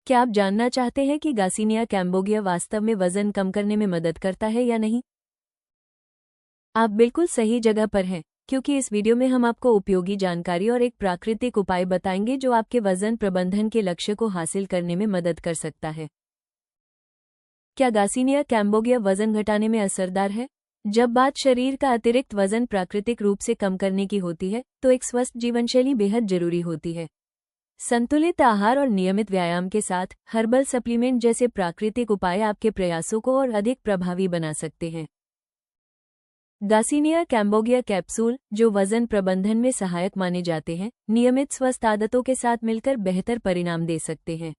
क्या आप जानना चाहते हैं कि गार्सिनिया कैम्बोगिया वास्तव में वजन कम करने में मदद करता है या नहीं? आप बिल्कुल सही जगह पर हैं, क्योंकि इस वीडियो में हम आपको उपयोगी जानकारी और एक प्राकृतिक उपाय बताएंगे जो आपके वजन प्रबंधन के लक्ष्य को हासिल करने में मदद कर सकता है। क्या गार्सिनिया कैम्बोगिया वजन घटाने में असरदार है? जब बात शरीर का अतिरिक्त वजन प्राकृतिक रूप से कम करने की होती है, तो एक स्वस्थ जीवनशैली बेहद जरूरी होती है। संतुलित आहार और नियमित व्यायाम के साथ हर्बल सप्लीमेंट जैसे प्राकृतिक उपाय आपके प्रयासों को और अधिक प्रभावी बना सकते हैं। गार्सिनिया कैम्बोगिया कैप्सूल, जो वजन प्रबंधन में सहायक माने जाते हैं, नियमित स्वस्थ आदतों के साथ मिलकर बेहतर परिणाम दे सकते हैं।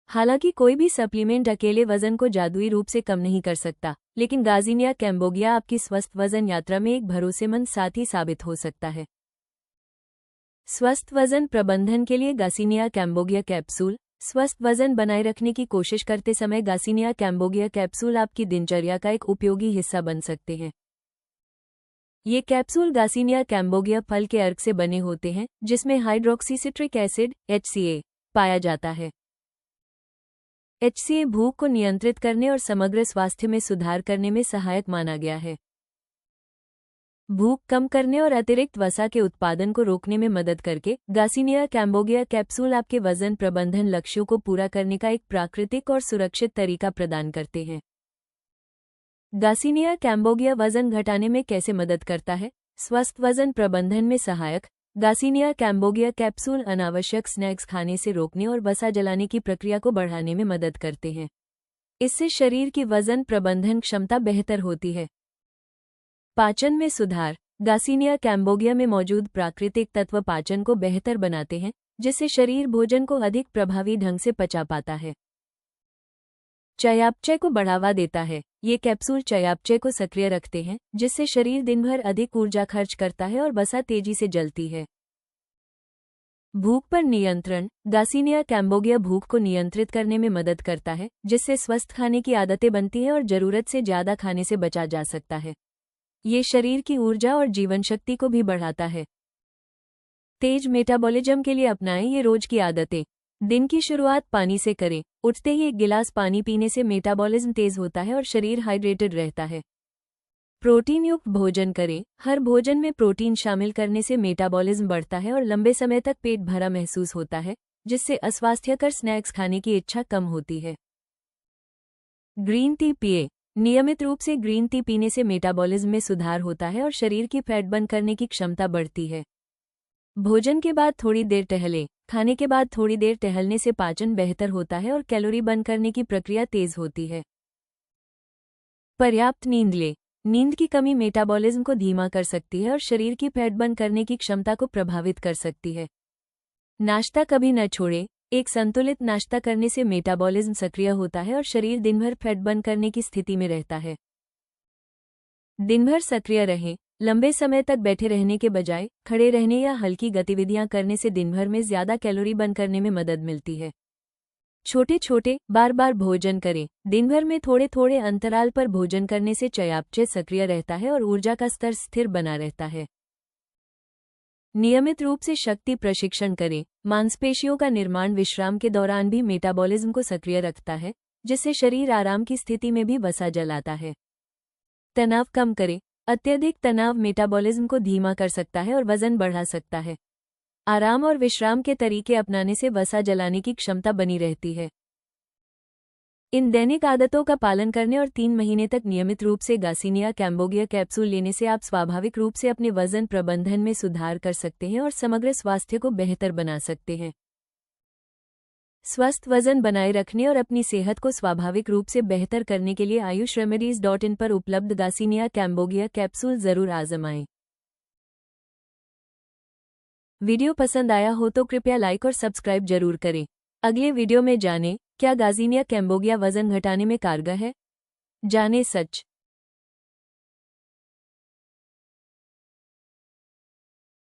हालांकि कोई भी सप्लीमेंट अकेले वजन को जादुई रूप से कम नहीं कर सकता, लेकिन गार्सिनिया कैम्बोगिया आपकी स्वस्थ वजन यात्रा में एक भरोसेमंद साथी साबित हो सकता है। स्वस्थ वजन प्रबंधन के लिए गार्सिनिया कैम्बोगिया कैप्सूल। स्वस्थ वजन बनाए रखने की कोशिश करते समय गार्सिनिया कैम्बोगिया कैप्सूल आपकी दिनचर्या का एक उपयोगी हिस्सा बन सकते हैं। ये कैप्सूल गार्सिनिया कैम्बोगिया फल के अर्क से बने होते हैं, जिसमें हाइड्रोक्सीसिट्रिक एसिड (HCA) पाया जाता है। HCA भूख को नियंत्रित करने और समग्र स्वास्थ्य में सुधार करने में सहायक माना गया है। भूख कम करने और अतिरिक्त वसा के उत्पादन को रोकने में मदद करके गार्सिनिया कैम्बोगिया कैप्सूल आपके वजन प्रबंधन लक्ष्यों को पूरा करने का एक प्राकृतिक और सुरक्षित तरीका प्रदान करते हैं। गार्सिनिया कैम्बोगिया वजन घटाने में कैसे मदद करता है? स्वस्थ वजन प्रबंधन में सहायक गार्सिनिया कैम्बोगिया कैप्सूल अनावश्यक स्नैक्स खाने से रोकने और वसा जलाने की प्रक्रिया को बढ़ाने में मदद करते हैं। इससे शरीर की वजन प्रबंधन क्षमता बेहतर होती है। पाचन में सुधार। गार्सिनिया कैम्बोगिया में मौजूद प्राकृतिक तत्व पाचन को बेहतर बनाते हैं, जिससे शरीर भोजन को अधिक प्रभावी ढंग से पचा पाता है। चयापचय को बढ़ावा देता है। ये कैप्सूल चयापचय को सक्रिय रखते हैं, जिससे शरीर दिन भर अधिक ऊर्जा खर्च करता है और वसा तेजी से जलती है। भूख पर नियंत्रण। गार्सिनिया कैम्बोगिया भूख को नियंत्रित करने में मदद करता है, जिससे स्वस्थ खाने की आदतें बनती हैं और जरूरत से ज्यादा खाने से बचा जा सकता है। ये शरीर की ऊर्जा और जीवन शक्ति को भी बढ़ाता है। तेज मेटाबॉलिज्म के लिए अपनाएं ये रोज की आदतें। दिन की शुरुआत पानी से करें। उठते ही एक गिलास पानी पीने से मेटाबॉलिज्म तेज होता है और शरीर हाइड्रेटेड रहता है। प्रोटीन युक्त भोजन करें। हर भोजन में प्रोटीन शामिल करने से मेटाबॉलिज्म बढ़ता है और लंबे समय तक पेट भरा महसूस होता है, जिससे अस्वास्थ्यकर स्नैक्स खाने की इच्छा कम होती है। ग्रीन टी पिए। नियमित रूप से ग्रीन टी पीने से मेटाबॉलिज्म में सुधार होता है और शरीर की फैट बर्न करने की क्षमता बढ़ती है। भोजन के बाद थोड़ी देर टहलें। खाने के बाद थोड़ी देर टहलने से पाचन बेहतर होता है और कैलोरी बर्न करने की प्रक्रिया तेज होती है। पर्याप्त नींद लें। नींद की कमी मेटाबॉलिज्म को धीमा कर सकती है और शरीर की फैट बर्न करने की क्षमता को प्रभावित कर सकती है। नाश्ता कभी न छोड़ें। एक संतुलित नाश्ता करने से मेटाबॉलिज्म सक्रिय होता है और शरीर दिन भर फैट बर्न करने की स्थिति में रहता है। दिन भर सक्रिय रहें। लंबे समय तक बैठे रहने के बजाय खड़े रहने या हल्की गतिविधियां करने से दिन भर में ज्यादा कैलोरी बर्न करने में मदद मिलती है। छोटे छोटे बार बार भोजन करें। दिन भर में थोड़े थोड़े अंतराल पर भोजन करने से चयापचय सक्रिय रहता है और ऊर्जा का स्तर स्थिर बना रहता है। नियमित रूप से शक्ति प्रशिक्षण करें। मांसपेशियों का निर्माण विश्राम के दौरान भी मेटाबॉलिज्म को सक्रिय रखता है, जिससे शरीर आराम की स्थिति में भी वसा जलाता है। तनाव कम करें। अत्यधिक तनाव मेटाबॉलिज्म को धीमा कर सकता है और वजन बढ़ा सकता है। आराम और विश्राम के तरीके अपनाने से वसा जलाने की क्षमता बनी रहती है। इन दैनिक आदतों का पालन करने और 3 महीने तक नियमित रूप से गार्सिनिया कैम्बोगिया कैप्सूल लेने से आप स्वाभाविक रूप से अपने वजन प्रबंधन में सुधार कर सकते हैं और समग्र स्वास्थ्य को बेहतर बना सकते हैं। स्वस्थ वजन बनाए रखने और अपनी सेहत को स्वाभाविक रूप से बेहतर करने के लिए ayushremedies.in पर उपलब्ध गार्सिनिया कैम्बोगिया कैप्सूल जरूर आजमाएं। वीडियो पसंद आया हो तो कृपया लाइक और सब्सक्राइब जरूर करें। अगले वीडियो में जानें, क्या गार्सिनिया कैम्बोगिया वजन घटाने में कारगर है? जानें सच।